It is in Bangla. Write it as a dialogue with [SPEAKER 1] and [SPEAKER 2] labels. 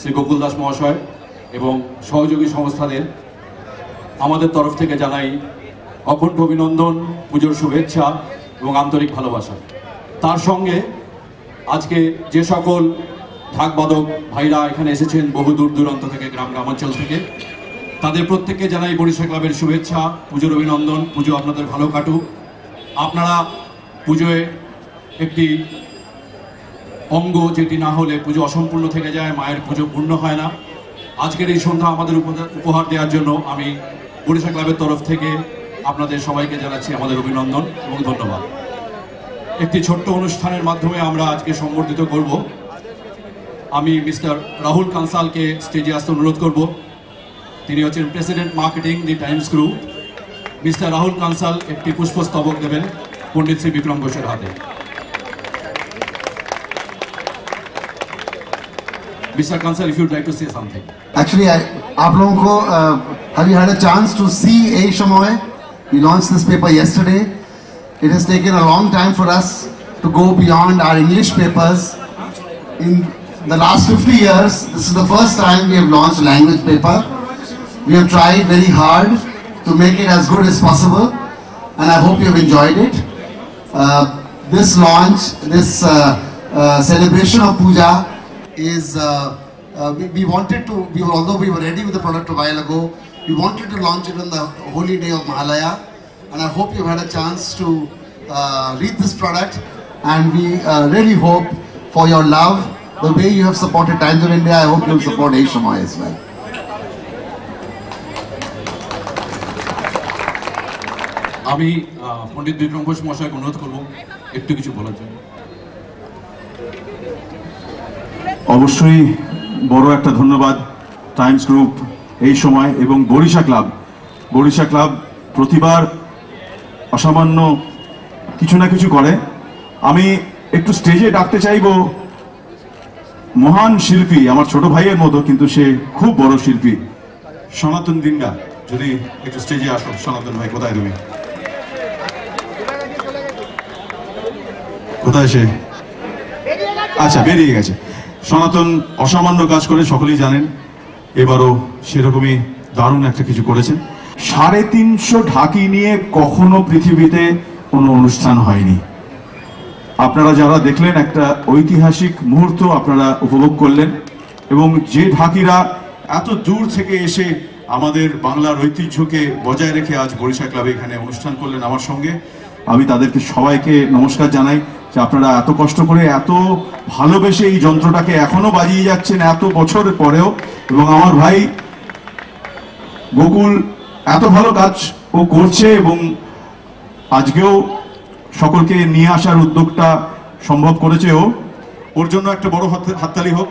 [SPEAKER 1] শ্রী গোকুল দাস মহাশয় এবং সহযোগী সংস্থাদের আমাদের তরফ থেকে জানাই অকুণ্ঠ অভিনন্দন, পুজোর শুভেচ্ছা এবং আন্তরিক ভালোবাসা। তার সঙ্গে আজকে যে সকল ঢাকবাদক ভাইরা এখানে এসেছেন বহু দূর দূরান্ত থেকে, গ্রামাঞ্চল থেকে, তাদের প্রত্যেককে জানাই বরিশা ক্লাবের শুভেচ্ছা, পুজোর অভিনন্দন। পুজো আপনাদের ভালো কাটুক। আপনারা পুজোয় একটি অঙ্গ, যেটি না হলে পুজো অসম্পূর্ণ থেকে যায়, মায়ের পুজো পূর্ণ হয় না। আজকের এই সন্ধ্যা আমাদের উপহার দেওয়ার জন্য আমি বরিশা ক্লাবের তরফ থেকে আপনাদের সবাইকে জানাচ্ছি আমাদের অভিনন্দন এবং ধন্যবাদ। একটি ছোট্ট অনুষ্ঠানের মাধ্যমে আমরা আজকে সংবর্ধিত করব। আমি মিস্টার রাহুল কানসালকে স্টেজে আসতে অনুরোধ করব। তিনি হচ্ছেন প্রেসিডেন্ট মার্কেটিং দি Times group. Mister Rahul Kansal একটি পুষ্পস্তবক দেবেন পণ্ডিত শ্রী বিক্রম ঘোষের হাতে। Mr. Kansal, if you'd like to say something.
[SPEAKER 2] Actually, आप लोगों को have you had a chance to see Ei Shamoy? We launched this paper yesterday. It has taken a long time for us to go beyond our English papers. In the last 50 years, this is the first time we have launched a language paper. We have tried very hard to make it as good as possible, and I hope you have enjoyed it. This launch, this celebration of Puja is we wanted to, although we were ready with the product a while ago, we wanted to launch it on the holy day of Mahalaya, and I hope you've had a chance to read this product, and we really hope for your love, the way you have supported Times of India. I hope you'll support Ei Shamoy as well.
[SPEAKER 1] আমি পণ্ডিত বিক্রম ঘোষ মহাশয়কে অনুরোধ করব একটু কিছু বলার জন্য।
[SPEAKER 3] অবশ্যই বড় একটা ধন্যবাদ টাইমস গ্রুপ, এই সময়, এবং বরিশা ক্লাব। বরিশা ক্লাব প্রতিবার অসামান্য কিছু না কিছু করে। আমি একটু স্টেজে ডাকতে চাইব মহান শিল্পী, আমার ছোট ভাইয়ের মতো, কিন্তু সে খুব বড় শিল্পী, সনাতন দিঙ্গা। যদি একটু স্টেজে আসো। সনাতন ভাই, কোথায় তুমি? কোথায় সে? আচ্ছা, বেরিয়ে গেছে। সনাতন অসামান্য কাজ করে, সকলেই জানেন। এবারও সেরকমই দারুণ একটা কিছু করেছেন। 350 ঢাকি নিয়ে কখনো পৃথিবীতে কোনো অনুষ্ঠান হয়নি। আপনারা যারা দেখলেন, একটা ঐতিহাসিক মুহূর্ত আপনারা উপভোগ করলেন, এবং যে ঢাকিরা এত দূর থেকে এসে আমাদের বাংলার ঐতিহ্যকে বজায় রেখে আজ বরিশা ক্লাবে এখানে অনুষ্ঠান করলেন আমার সঙ্গে, আমি তাদেরকে সবাইকে নমস্কার জানাই। যে আপনারা এত কষ্ট করে, এত ভালোবেসে এই যন্ত্রটাকে এখনো বাজিয়ে যাচ্ছেন এত বছর পরেও। এবং আমার ভাই গোকুল এত ভালো কাজ ও করছে, এবং আজকেও সকলকে নিয়ে আসার উদ্যোগটা সম্ভব করেছে ও। ওর জন্য একটা বড় হাততালি হোক।